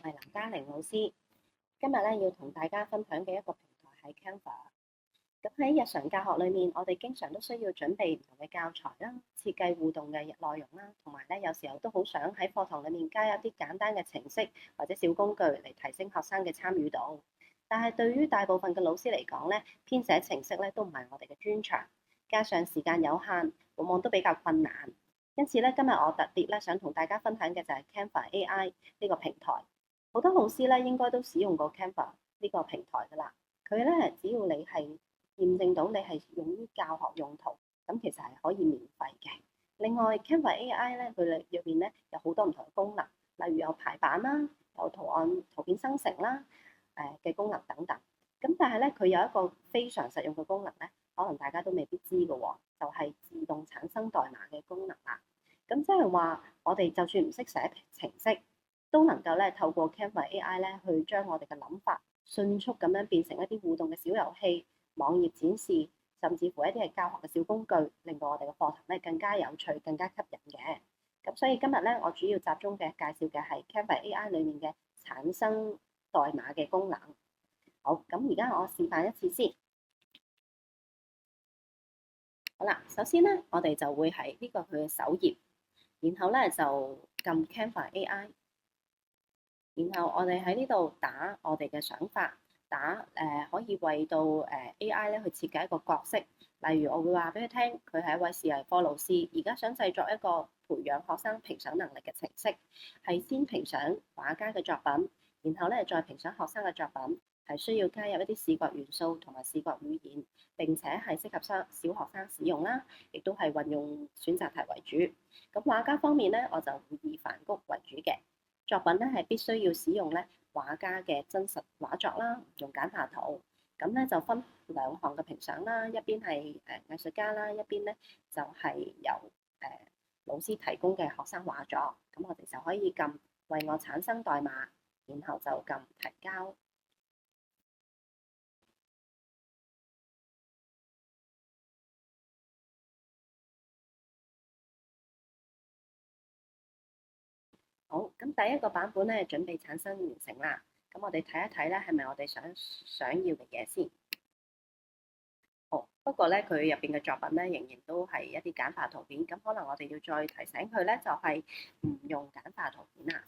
係林嘉玲老師。今日咧要同大家分享嘅一個平台係 Canva。咁喺日常教學裏面，我哋經常都需要準備唔同嘅教材啦，設計互動嘅內容啦，同埋咧有時候都好想喺課堂裏面加入啲簡單嘅程式或者小工具嚟提升學生嘅參與度。但係對於大部分嘅老師嚟講咧，編寫程式咧都唔係我哋嘅專長，加上時間有限，往往都比較困難。因此咧，今日我特別咧想同大家分享嘅就係 Canva AI 呢個平台。好多老師咧應該都使用過 Canva 呢個平台㗎啦。佢咧只要你係驗證到你係用於教學用途，咁其實係可以免費嘅。另外 Canva AI 咧，佢入邊咧有好多唔同嘅功能，例如有排版啦，有圖片生成啦，嘅功能等等。咁但係咧，佢有一個非常實用嘅功能咧，可能大家都未必知嘅喎，就係自動產生代碼嘅功能啦。咁即係話，我哋就算唔識寫程式，都能夠咧透過 Canva AI 咧去將我哋嘅諗法迅速咁樣變成一啲互動嘅小遊戲、網頁展示，甚至乎一啲係教學嘅小工具，令到我哋嘅課堂咧更加有趣、更加吸引嘅。咁所以今日咧，我主要集中嘅介紹嘅係 Canva AI 裡面嘅產生代碼嘅功能。好，咁而家我示範一次先。好啦，首先咧，我哋就會喺呢個佢嘅首頁，然後咧就撳 Canva AI，然後我哋喺呢度打我哋嘅想法，可以為到AI 咧去設計一個角色。例如我會話俾佢聽，佢係一位視藝科老師，而家想製作一個培養學生評賞能力嘅程式，係先評賞畫家嘅作品，然後咧再評賞學生嘅作品。係需要加入一啲視覺元素同埋視覺語言，並且係適合小學生使用啦，亦都係運用選擇題為主。咁畫家方面咧，我就會以梵谷為主嘅作品咧，係必須要使用咧畫家嘅真實畫作啦，用簡化圖。咁咧就分兩項嘅評賞啦，一邊係藝術家啦，一邊咧就係由老師提供嘅學生畫作。咁我哋就可以撳為我產生代碼，然後就撳提交。好，咁第一個版本咧準備產生完成啦。咁我哋睇一睇咧，係咪我哋想要嘅嘢先？好，不過咧佢入邊嘅作品咧仍然都係一啲簡化圖片，咁可能我哋要再提醒佢咧，就係唔用簡化圖片啦。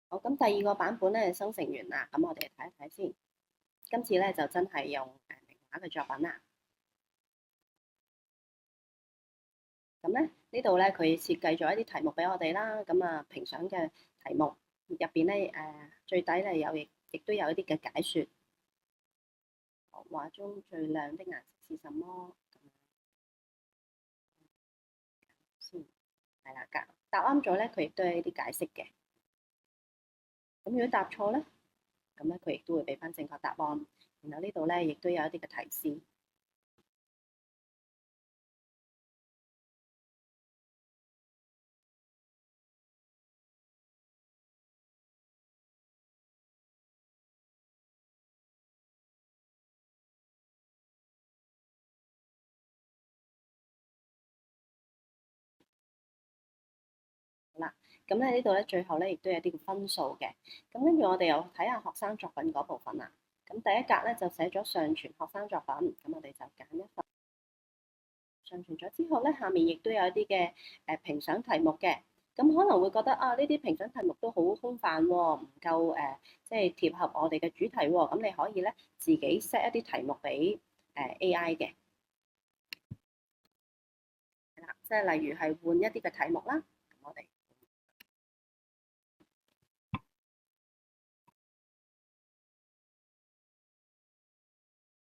好，咁第二個版本咧生成完啦，咁我哋睇一睇先。今次咧就真係用名畫嘅作品啦。咁咧呢度咧佢設計咗一啲題目俾我哋啦，咁啊評賞嘅題目入邊咧最底咧亦都有一啲嘅解説。畫中最亮的顏色是什麼？先係啦，答啱咗咧，佢亦都有一啲解釋嘅。咁如果答錯咧，咁咧佢亦都會俾翻正確答案。然後呢度咧亦都有一啲嘅提示。好啦，咁咧呢度咧最後咧亦都有啲嘅分數嘅。咁跟住我哋又睇下學生作品嗰部分啦。咁第一格咧就寫咗上傳學生作品，咁我哋就揀一份上傳咗之後咧，下面亦都有一啲嘅評賞題目嘅。咁可能會覺得啊，呢啲評賞題目都好空泛喎，唔夠即係貼合我哋嘅主題喎。咁你可以咧自己 set 一啲題目俾AI 嘅，係啦，即係例如係換一啲嘅題目啦。咁我哋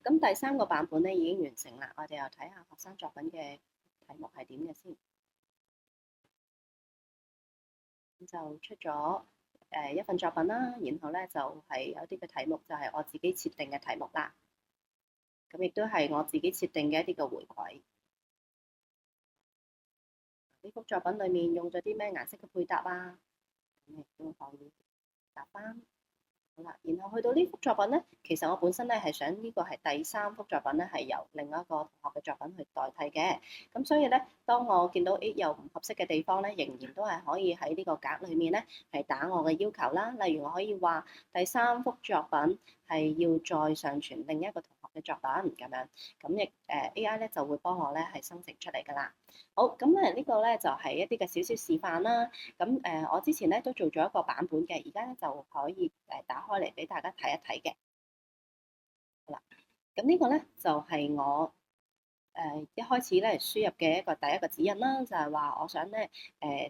咁第三個版本咧已經完成啦，我哋又睇下學生作品嘅題目係點嘅先。咁就出咗一份作品啦，然後咧就係有啲嘅題目就係我自己設定嘅題目啦。咁亦都係我自己設定嘅一啲嘅回饋。呢幅作品裡面用咗啲咩顏色嘅配搭啊？咁答翻。好啦，然後去到呢幅作品咧，其實我本身咧係想呢個係第三幅作品咧，係由另一個同學嘅作品去代替嘅。咁所以咧，當我見到有唔合適嘅地方咧，仍然都係可以喺呢個格裏面咧係打我嘅要求啦。例如我可以話第三幅作品係要再上傳另一個同學嘅作品咁樣，咁亦AI 咧就會幫我咧係生成出嚟㗎啦。好，咁咧呢個咧就係一啲嘅少少示範啦。咁我之前咧都做咗一個版本嘅，而家咧就可以打開嚟俾大家睇一睇嘅。好啦，咁呢個咧就係我一開始咧輸入嘅第一個指引啦，就係話我想咧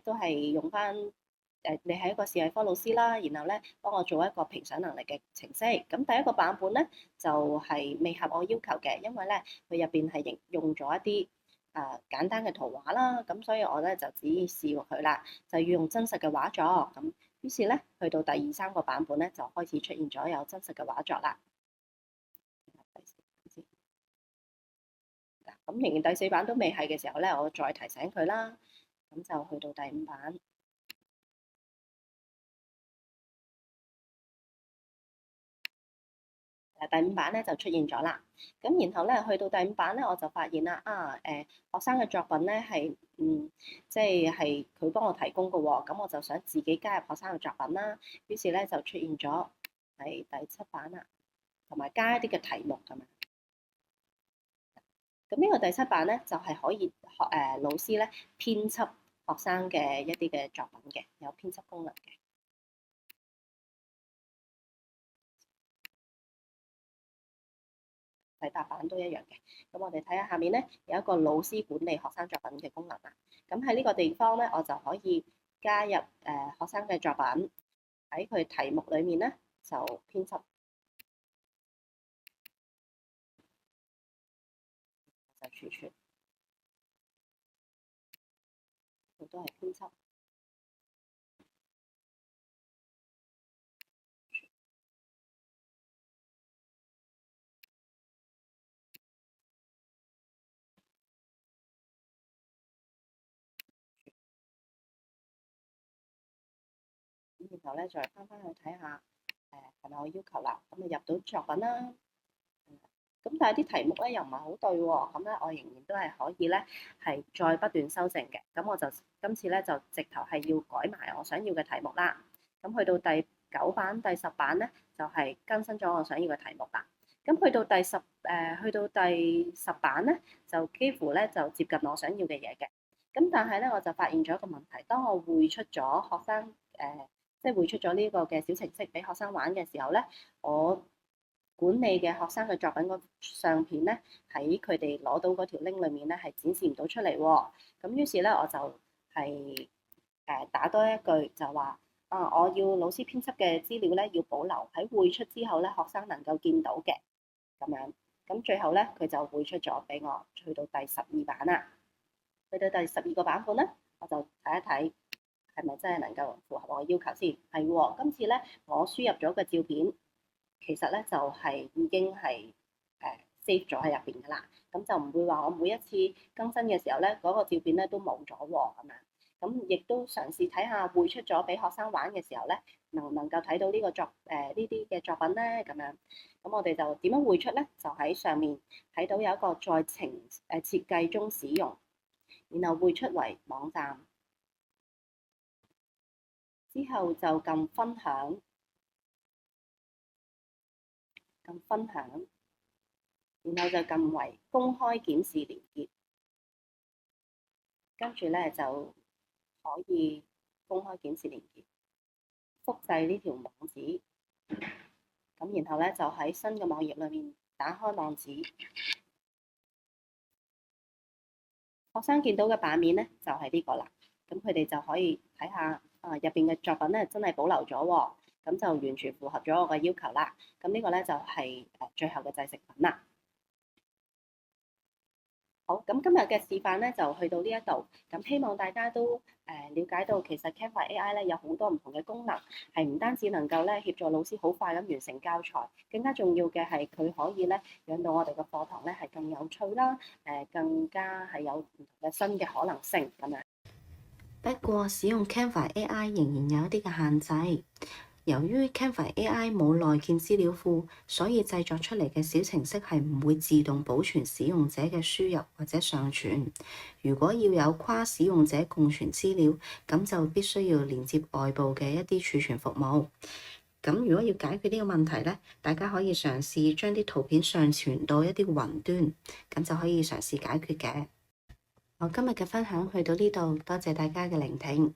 都係用翻你係一個視藝科老師啦，然後咧幫我做一個評審能力嘅程式。咁第一個版本咧就係未合我要求嘅，因為咧佢入邊係用咗一啲簡單嘅圖畫啦，咁所以我咧就只試過佢啦，就要用真實嘅畫作。咁於是咧去到第二三個版本咧就開始出現咗有真實嘅畫作啦。咁仍然第四版都未係嘅時候咧，我再提醒佢啦。咁就去到第五版。第五版咧就出現咗啦。咁然後咧去到第五版咧，我就發現啦，學生嘅作品咧係即係佢幫我提供嘅喎。咁我就想自己加入學生嘅作品啦。於是咧就出現咗係第七版啦，同埋加一啲嘅題目咁樣。咁呢個第七版咧就係可以老師咧編輯學生嘅一啲嘅作品嘅，有編輯功能嘅。第八版都一樣嘅。咁我哋睇下下面咧有一個老師管理學生作品嘅功能啦。咁喺呢個地方咧，我就可以加入學生嘅作品喺佢題目裡面咧就編輯，就儲存，都係編輯。咁然後咧再翻去睇下係咪我要求啦。咁啊入到作品啦。咁但係啲題目咧又唔係好對喎。咁咧我仍然都係可以咧係再不斷修正嘅。咁我就今次咧就直頭係要改埋我想要嘅題目啦。咁去到第9版、第10版咧就係更新咗我想要嘅題目啦。咁去到第十版咧就幾乎咧就接近我想要嘅嘢嘅。咁但係咧我就發現咗一個問題，當我匯出咗學生即係匯出咗呢個嘅小程式俾學生玩嘅時候咧，我管理嘅學生嘅作品個相片咧，喺佢哋攞到嗰條 link 裏面咧係展示唔到出嚟喎。咁於是咧我就係打多一句就話我要老師編輯嘅資料咧要保留喺匯出之後咧學生能夠見到嘅咁樣。咁最後咧佢就匯出咗俾我，去到第12版啦。去到第12個版本咧，我就睇一睇係咪真係能夠符合我嘅要求先。係喎，今次咧我輸入咗嘅照片。其實咧就係已經係save 咗喺入邊㗎啦，咁就唔會話我每一次更新嘅時候咧，嗰個照片咧都冇咗喎咁樣。咁亦都嘗試睇下匯出咗俾學生玩嘅時候咧，能唔能夠睇到呢個呢啲嘅作品咧咁樣。咁我哋就點樣匯出咧？就喺上面睇到有一個在設計中使用，然後匯出為網站，之後就撳分享。分享，然後就撳為公開檢視連結，跟住咧就可以公開檢視連結，複製呢條網址，咁然後咧就喺新嘅網頁裏面打開網址，學生見到嘅版面咧就係呢個啦，咁佢哋就可以睇下入邊嘅作品咧真係保留咗喎。咁就完全符合咗我嘅要求啦。咁呢個咧就係最後嘅製成品啦。好，咁今日嘅示範咧就去到呢一度。咁希望大家都了解到，其實 Canva AI 咧有好多唔同嘅功能，係唔單止能夠咧協助老師好快咁完成教材，更加重要嘅係佢可以咧讓到我哋嘅課堂咧係更有趣啦，更加係有唔同嘅新嘅可能性咁樣。不過使用 Canva AI 仍然有一啲嘅限制。由於 Canva AI 冇內建資料庫，所以製作出嚟嘅小程式係唔會自動保存使用者嘅輸入或者上傳。如果要有跨使用者共存資料，咁就必須要連接外部嘅一啲儲存服務。咁如果要解決呢個問題咧，大家可以嘗試將啲圖片上傳到一啲雲端，咁就可以嘗試解決嘅。我今日嘅分享去到呢度，多謝大家嘅聆聽。